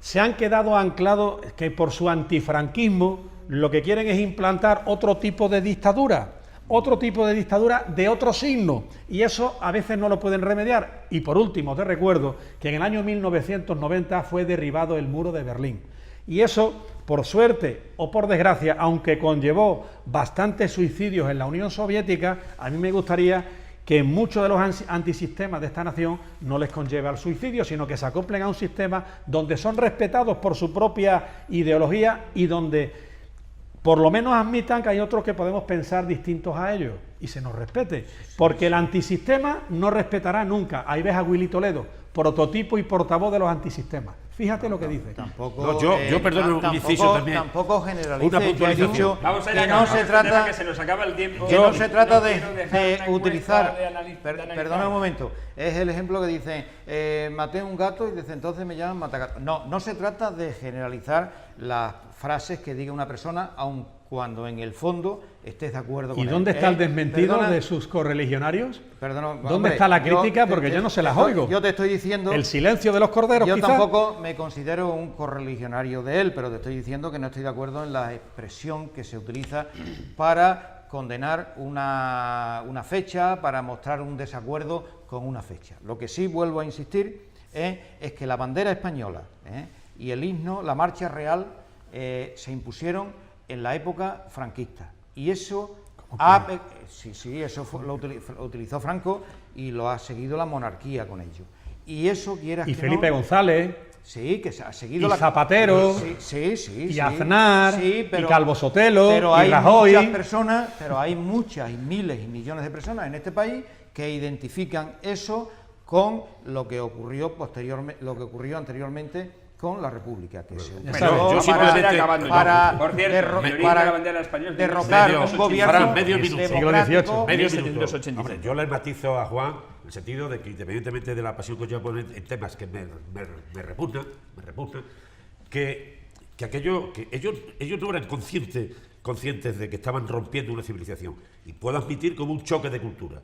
se han quedado anclados, que por su antifranquismo lo que quieren es implantar otro tipo de dictadura. otro tipo de dictadura de otro signo, y eso a veces no lo pueden remediar. Y por último, te recuerdo que en el año 1990 fue derribado el muro de Berlín, y eso, por suerte o por desgracia, aunque conllevó bastantes suicidios en la Unión Soviética, a mí me gustaría que muchos de los antisistemas de esta nación no les conlleve al suicidio, sino que se acoplen a un sistema donde son respetados por su propia ideología y donde por lo menos admitan que hay otros que podemos pensar distintos a ellos y se nos respete, porque el antisistema no respetará nunca. Ahí ves a Willy Toledo, prototipo y portavoz de los antisistemas. Fíjate lo que dice. Tampoco, No, yo perdón, un inciso también. Tampoco generalice. Una puntualización. Que ha dicho Vamos a ir que no se trata, que se nos acaba el tiempo. que no se trata no quiero dejar de una utilizar. encuesta de analizar. Perdona un momento. Es el ejemplo que dice, maté un gato y desde entonces me llaman matagato. No se trata de generalizar las frases que diga una persona, aun cuando en el fondo estés de acuerdo con ¿Y él. dónde está el desmentido Perdona, de sus correligionarios? Perdona, ¿Dónde hombre, está la crítica? Porque yo no se las oigo. Yo te estoy diciendo... El silencio de los corderos, Yo quizás. tampoco me considero un correligionario de él, pero te estoy diciendo que no estoy de acuerdo en la expresión que se utiliza para condenar una fecha, para mostrar un desacuerdo con una fecha. Lo que sí vuelvo a insistir es que la bandera española y el himno, la marcha real, se impusieron en la época franquista. Y eso lo utilizó Franco y lo ha seguido la monarquía con ello. Y eso quieras Y que Felipe no, González. sí, que se ha seguido Y Zapatero, y Aznar, y Calvo Sotelo, pero y hay Rajoy. muchas personas, pero hay muchas y miles y millones de personas en este país que identifican eso con lo que ocurrió anteriormente con la República, que se sabes, yo simplemente para Por cierto, la bandera española es de derrocar medio- un gobierno Fran, medio minuto. Siglo democrático. XVIII. Medio 1785. minuto. Hombre, yo le matizo a Juan en el sentido de que, independientemente de la pasión que yo pongo en temas que me repugnan, que aquello, que ellos no eran conscientes de que estaban rompiendo una civilización. Y puedo admitir como un choque de cultura,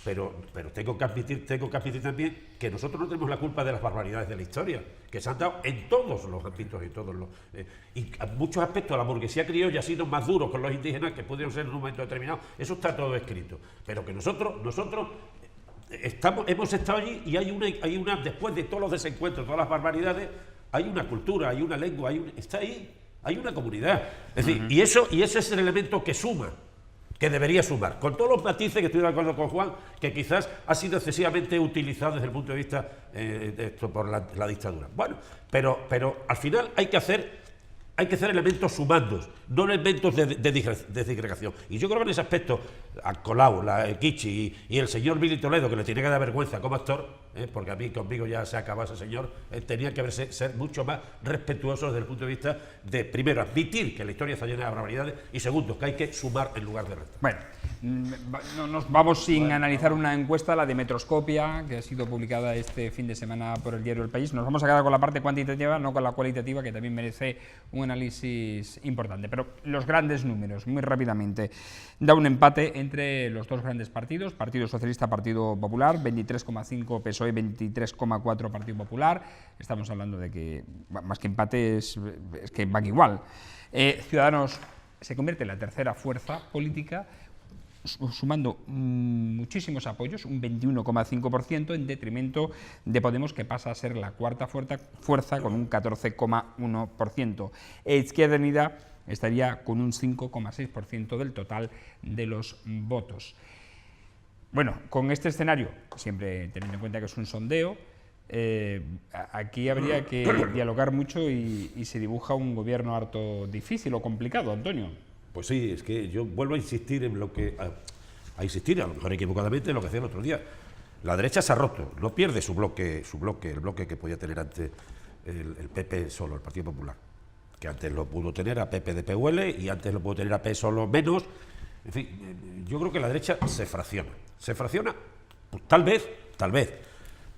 pero tengo que admitir también que nosotros no tenemos la culpa de las barbaridades de la historia, que se han dado en todos los ámbitos, y en muchos aspectos la burguesía criolla ha sido más duro con los indígenas que pudieron ser en un momento determinado. Eso está todo escrito. Pero que nosotros hemos estado allí y hay una después de todos los desencuentros, todas las barbaridades, hay una cultura, hay una lengua, está ahí, hay una comunidad. Es decir, y ese es el elemento que suma, que debería sumar, con todos los matices que estoy de acuerdo con Juan, que quizás ha sido excesivamente utilizado desde el punto de vista por la dictadura. Bueno, pero al final hay que hacer elementos sumandos, no elementos de disgregación. Y yo creo que en ese aspecto, a Colau, Kichi y el señor Willy Toledo, que le tiene que dar vergüenza como actor, porque a mí conmigo ya se acabó ese señor, tenía que ser mucho más respetuosos desde el punto de vista de, primero, admitir que la historia está llena de barbaridades y, segundo, que hay que sumar en lugar de restar. Bueno, no nos vamos sin analizar una encuesta, la de Metroscopia, que ha sido publicada este fin de semana por el diario El País. Nos vamos a quedar con la parte cuantitativa, no con la cualitativa, que también merece un análisis importante. Pero los grandes números, muy rápidamente, da un empate entre los dos grandes partidos, Partido Socialista, Partido Popular, 23,5 PSOE, 23,4 Partido Popular. Estamos hablando de que, más que empate, es que van igual. Ciudadanos se convierte en la tercera fuerza política, sumando muchísimos apoyos, un 21,5%, en detrimento de Podemos, que pasa a ser la cuarta fuerza con un 14,1%. Izquierda Unida estaría con un 5,6% del total de los votos. Bueno, con este escenario, siempre teniendo en cuenta que es un sondeo, aquí habría que dialogar mucho y se dibuja un gobierno harto difícil o complicado, Antonio. Pues sí, es que yo vuelvo a insistir en lo que... A insistir, a lo mejor equivocadamente, en lo que decía el otro día. La derecha se ha roto, no pierde el bloque que podía tener antes el PP solo, el Partido Popular. Que antes lo pudo tener a PP de PUL y antes lo pudo tener a P solo menos. En fin, yo creo que la derecha se fracciona. Se fracciona, pues, tal vez,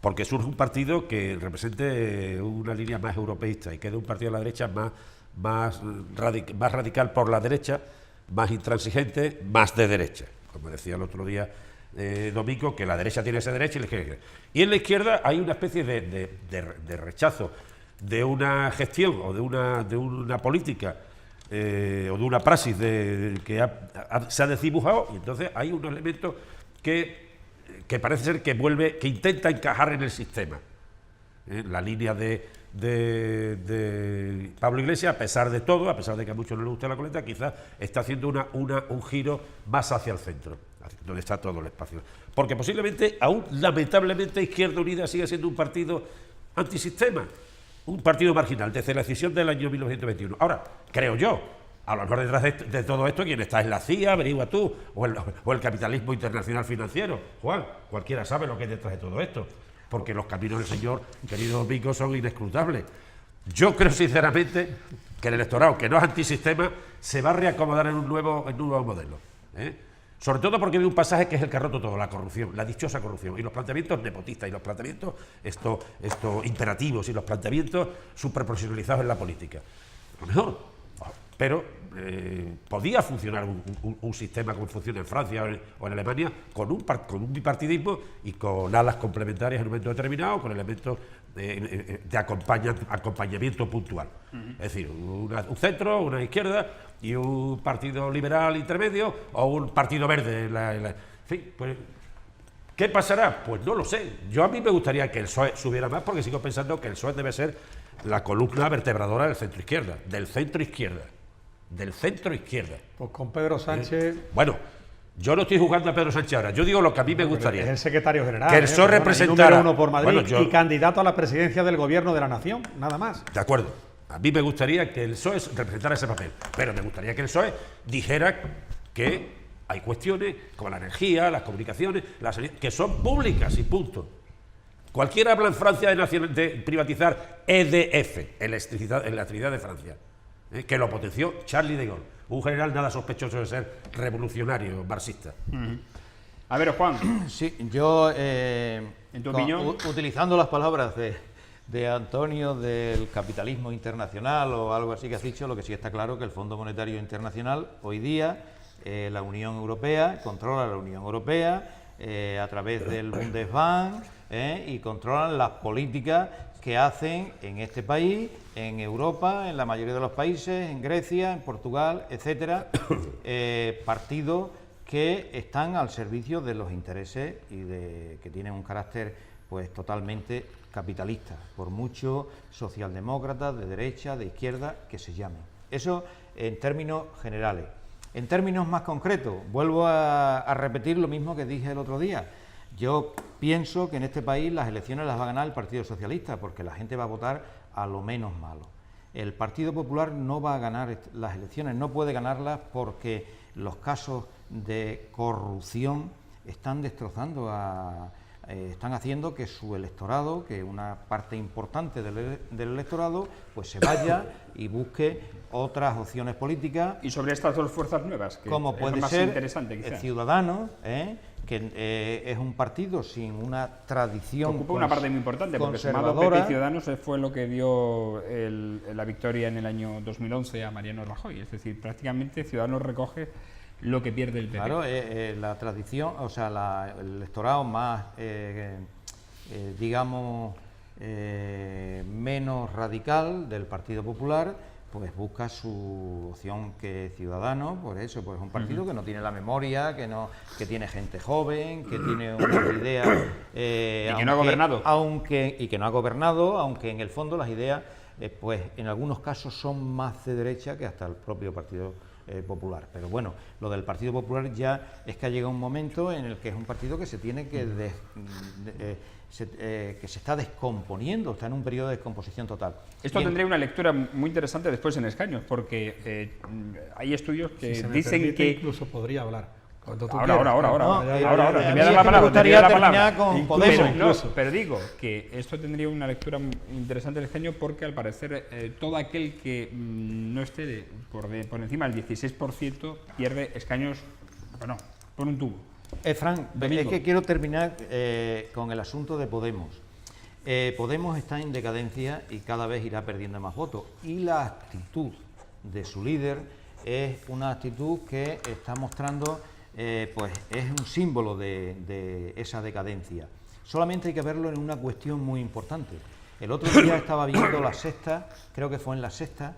porque surge un partido que represente una línea más europeísta y quede un partido de la derecha más radical por la derecha, más intransigente, más de derecha. Como decía el otro día Domingo, que la derecha tiene esa derecha y la izquierda. Y en la izquierda hay una especie de rechazo de una gestión o de una política o de una praxis que se ha desdibujado, y entonces hay un elemento que parece ser que intenta encajar en el sistema. La línea de Pablo Iglesias, a pesar de todo, a pesar de que a muchos no les guste la coleta, quizás está haciendo un giro más hacia el centro, donde está todo el espacio. Porque posiblemente, aún lamentablemente, Izquierda Unida sigue siendo un partido antisistema, un partido marginal, desde la decisión del año 1921. Ahora, creo yo, a lo mejor detrás de todo esto, quien está en la CIA, averigua tú, o el capitalismo internacional financiero. Juan, cualquiera sabe lo que hay detrás de todo esto, porque los caminos del señor, querido Domingo, son inescrutables. Yo creo sinceramente que el electorado, que no es antisistema, se va a reacomodar en un nuevo modelo. Sobre todo porque hay un pasaje que es el que ha roto todo, la corrupción, la dichosa corrupción, y los planteamientos nepotistas, y los planteamientos imperativos, y los planteamientos superprofesionalizados en la política. A lo mejor, pero podía funcionar un sistema como funciona en Francia o en Alemania con un bipartidismo y con alas complementarias en un momento determinado, con elementos de acompañamiento puntual. Es decir, un centro, una izquierda y un partido liberal intermedio o un partido verde. En fin, pues, ¿qué pasará? Pues no lo sé. Yo a mí me gustaría que el PSOE subiera más, porque sigo pensando que el PSOE debe ser la columna vertebradora del centro izquierda, del centro izquierda. Pues con Pedro Sánchez... Bueno, yo no estoy jugando a Pedro Sánchez ahora, yo digo lo que a mí me gustaría. Es el secretario general. Que el PSOE representara... número 1 por Madrid y candidato a la presidencia del gobierno de la nación, nada más. De acuerdo. A mí me gustaría que el PSOE representara ese papel, pero me gustaría que el PSOE dijera que hay cuestiones como la energía, las comunicaciones, que son públicas y punto. Cualquiera habla en Francia de privatizar EDF, electricidad de Francia, que lo potenció Charles de Gaulle, un general nada sospechoso de ser revolucionario, marxista. A ver, Juan. Sí, yo, ¿en tu opinión? Utilizando las palabras de Antonio del capitalismo internacional o algo así que has dicho, lo que sí está claro que el Fondo Monetario Internacional hoy día, la Unión Europea, controla la Unión Europea a través del Bundesbank y controlan las políticas que hacen en este país, en Europa, en la mayoría de los países, en Grecia, en Portugal, etcétera, partidos que están al servicio de los intereses y que tienen un carácter pues totalmente capitalista, por mucho socialdemócratas, de derecha, de izquierda, que se llamen. Eso en términos generales. En términos más concretos, vuelvo a repetir lo mismo que dije el otro día. Yo pienso que en este país las elecciones las va a ganar el Partido Socialista, porque la gente va a votar a lo menos malo. El Partido Popular no va a ganar las elecciones, no puede ganarlas porque los casos de corrupción están destrozando están haciendo que su electorado, que una parte importante del electorado, pues se vaya y busque otras opciones políticas. Y sobre estas dos fuerzas nuevas, que como es puede más ser interesante, quizá. Ciudadanos, que es un partido sin una tradición ocupa una parte muy importante, porque sumado PP y Ciudadanos fue lo que dio la victoria en el año 2011 a Mariano Rajoy. Es decir, prácticamente Ciudadanos recoge lo que pierde el PP. Claro, la tradición, o sea, el electorado más, digamos, menos radical del Partido Popular, pues busca su opción que Ciudadanos, por eso, pues es un partido que no tiene la memoria, que tiene gente joven, que tiene unas ideas... y que no ha gobernado. Y que no ha gobernado, aunque en el fondo las ideas, pues en algunos casos son más de derecha que hasta el propio Partido Popular. Pero bueno, lo del Partido Popular ya es que ha llegado un momento en el que es un partido que se tiene que que se está descomponiendo, está en un periodo de descomposición total. Esto tendría una lectura muy interesante después en escaños, porque hay estudios que si se me dicen permite, que... incluso podría hablar. Ahora. Te voy a dar la me gustaría terminar con Podemos. Pero digo que esto tendría una lectura interesante del escaño, porque al parecer todo aquel que no esté por encima del 16% pierde escaños, bueno, por un tubo. Fran, es que quiero terminar con el asunto de Podemos. Podemos está en decadencia y cada vez irá perdiendo más votos. Y la actitud de su líder es una actitud que está mostrando, pues es un símbolo de esa decadencia. Solamente hay que verlo en una cuestión muy importante. El otro día estaba viendo La Sexta, creo que fue en La Sexta,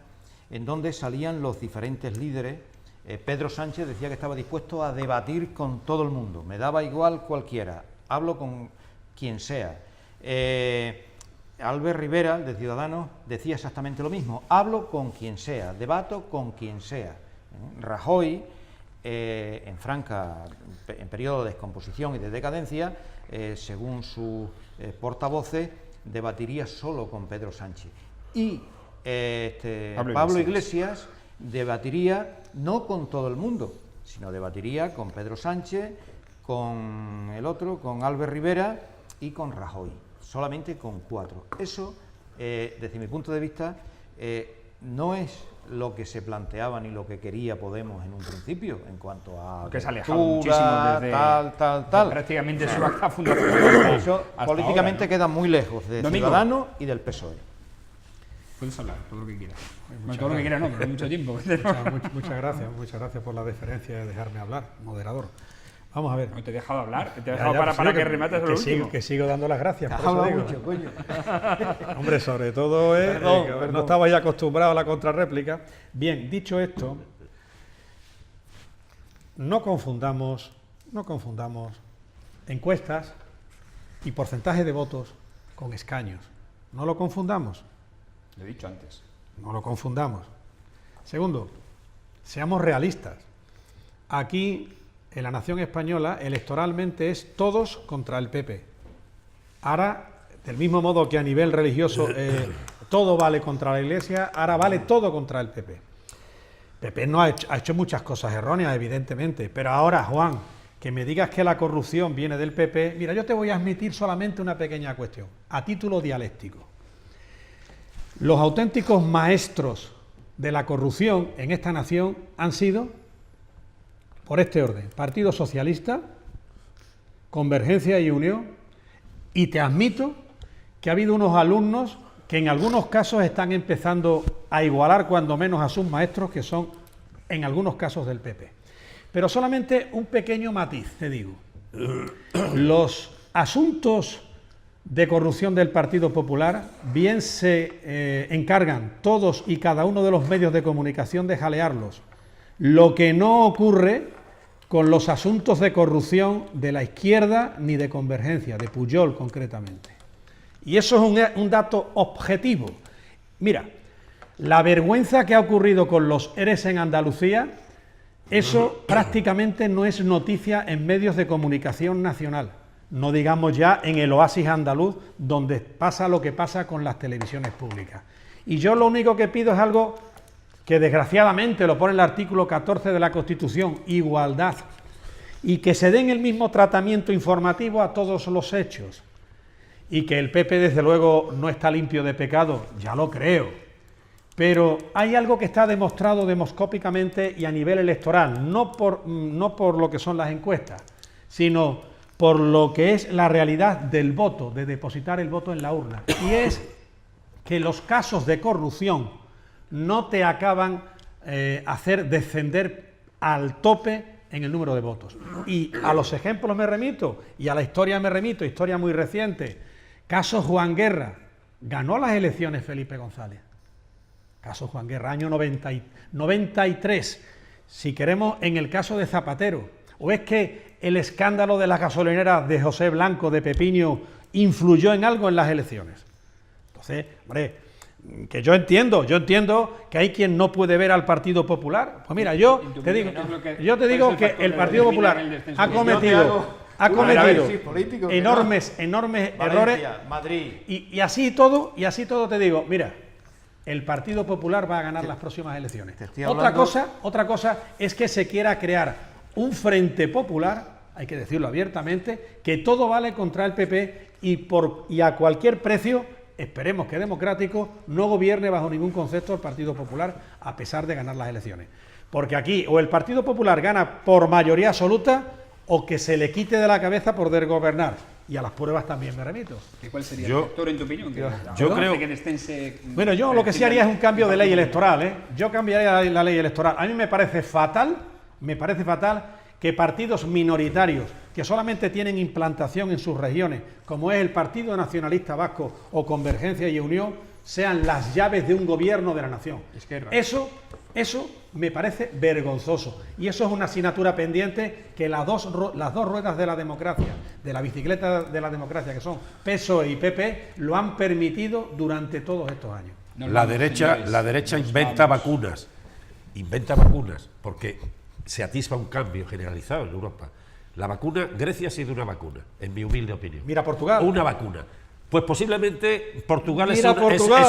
en donde salían los diferentes líderes. Pedro Sánchez decía que estaba dispuesto a debatir con todo el mundo, me daba igual cualquiera, hablo con quien sea. Albert Rivera, el de Ciudadanos, decía exactamente lo mismo, hablo con quien sea, debato con quien sea. Rajoy, en periodo de descomposición y de decadencia, según sus portavoces, debatiría solo con Pedro Sánchez. Y Pablo Iglesias debatiría no con todo el mundo, sino debatiría con Pedro Sánchez, con el otro, con Albert Rivera y con Rajoy, solamente con 4. Eso, desde mi punto de vista, no es lo que se planteaba ni lo que quería Podemos en un principio, en cuanto a que se ha alejado muchísimo desde tal. prácticamente su acta fundacional. Eso políticamente queda muy lejos de Ciudadanos y del PSOE. Puedes hablar todo lo que quieras. Bueno, todo lo que quieras no, pero mucho tiempo. Muchas gracias por la deferencia de dejarme hablar, moderador. Vamos a ver. No te he dejado hablar, te he dejado para que remates lo último. Que sigo dando las gracias. Te has hablado mucho, coño. Hombre, sobre todo no estaba ya acostumbrado a la contrarréplica. Bien, dicho esto, no confundamos encuestas y porcentaje de votos con escaños. No lo confundamos. Lo he dicho antes. No lo confundamos. Segundo, seamos realistas. Aquí, en la nación española, electoralmente es todos contra el PP. Ahora, del mismo modo que a nivel religioso todo vale contra la Iglesia, ahora vale todo contra el PP. PP no ha hecho muchas cosas erróneas, evidentemente, pero ahora, Juan, que me digas que la corrupción viene del PP, mira, yo te voy a admitir solamente una pequeña cuestión, a título dialéctico. Los auténticos maestros de la corrupción en esta nación han sido, por este orden, Partido Socialista, Convergencia y Unión, y te admito que ha habido unos alumnos que en algunos casos están empezando a igualar cuando menos a sus maestros, que son en algunos casos del PP. Pero solamente un pequeño matiz, te digo. Los asuntos de corrupción del Partido Popular bien se encargan todos y cada uno de los medios de comunicación de jalearlos. Lo que no ocurre con los asuntos de corrupción de la izquierda ni de Convergencia, de Pujol concretamente. Y eso es un dato objetivo. Mira, la vergüenza que ha ocurrido con los ERES en Andalucía, eso prácticamente no es noticia en medios de comunicación nacional. No digamos ya en el oasis andaluz, donde pasa lo que pasa con las televisiones públicas. Y yo lo único que pido es algo que desgraciadamente lo pone el artículo 14 de la Constitución, igualdad, y que se den el mismo tratamiento informativo a todos los hechos. Y que el PP desde luego no está limpio de pecado, ya lo creo. Pero hay algo que está demostrado demoscópicamente y a nivel electoral, no por lo que son las encuestas, sino por lo que es la realidad del voto, de depositar el voto en la urna. Y es que los casos de corrupción no te acaban hacer descender al tope en el número de votos. Y a los ejemplos me remito, y a la historia me remito, historia muy reciente. Caso Juan Guerra, ganó las elecciones Felipe González. Caso Juan Guerra, año 93. Si queremos, en el caso de Zapatero. ¿O es que el escándalo de las gasolineras de José Blanco de Pepiño influyó en algo en las elecciones? Entonces, hombre, que yo entiendo que hay quien no puede ver al Partido Popular. Pues mira, yo te digo que el Partido Popular ha cometido enormes errores. Madrid. Y así todo te digo, mira, el Partido Popular va a ganar las próximas elecciones. Otra cosa es que se quiera crear un frente popular, hay que decirlo abiertamente, que todo vale contra el PP y a cualquier precio, esperemos que democrático, no gobierne bajo ningún concepto el Partido Popular a pesar de ganar las elecciones. Porque aquí o el Partido Popular gana por mayoría absoluta o que se le quite de la cabeza por desgobernar. Y a las pruebas también me remito. ¿Y cuál sería el sector en tu opinión? Yo creo que descense. Bueno, yo lo que sí haría es un cambio de ley electoral, ¿eh? Yo cambiaría la ley electoral. A mí me parece fatal que partidos minoritarios que solamente tienen implantación en sus regiones, como es el Partido Nacionalista Vasco o Convergencia y Unión, sean las llaves de un gobierno de la nación. Esquerra. Eso me parece vergonzoso. Y eso es una asignatura pendiente que las dos ruedas de la democracia, de la bicicleta de la democracia, que son PSOE y PP, lo han permitido durante todos estos años. La derecha inventa vacunas. Inventa vacunas porque se atisba un cambio generalizado en Europa. La vacuna, Grecia ha sido una vacuna, en mi humilde opinión. Mira Portugal. Una vacuna. Pues posiblemente Portugal es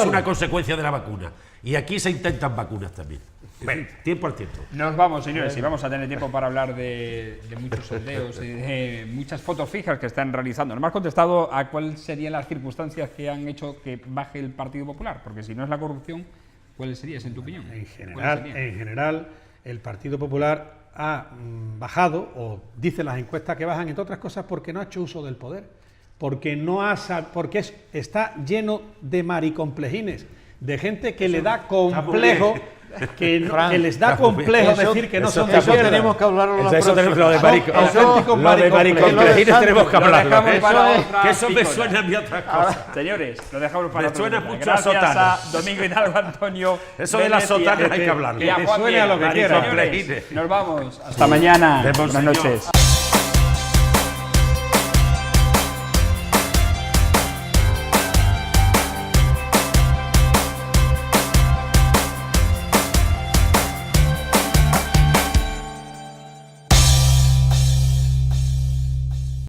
una consecuencia de la vacuna. Y aquí se intentan vacunas también. Bueno, tiempo al tiempo. Nos vamos, señores, y vamos a tener tiempo para hablar de muchos sondeos y de muchas fotos fijas que están realizando. No me has contestado a cuáles serían las circunstancias que han hecho que baje el Partido Popular, porque si no es la corrupción, ¿cuáles serían, en tu opinión? En general, el Partido Popular ha bajado, o dicen las encuestas que bajan, entre otras cosas, porque no ha hecho uso del poder, porque está lleno de maricomplejines, de gente que le da complejo, que les da complejo decir que no son de izquierda. Tenemos que hablarlo Lo de maricomplejines tenemos que hablarlo. Que eso me suena a mí otra cosa. Señores, lo dejamos para me suena otro día. mucho a Gracias sotanas. a Domingo Hidalgo, Antonio. Eso de las sotanas hay que hablarlo. Y a Que Juan suene a lo que Miel. quiera. Señores, nos vamos. Hasta mañana. Vemos, Buenas señor. noches.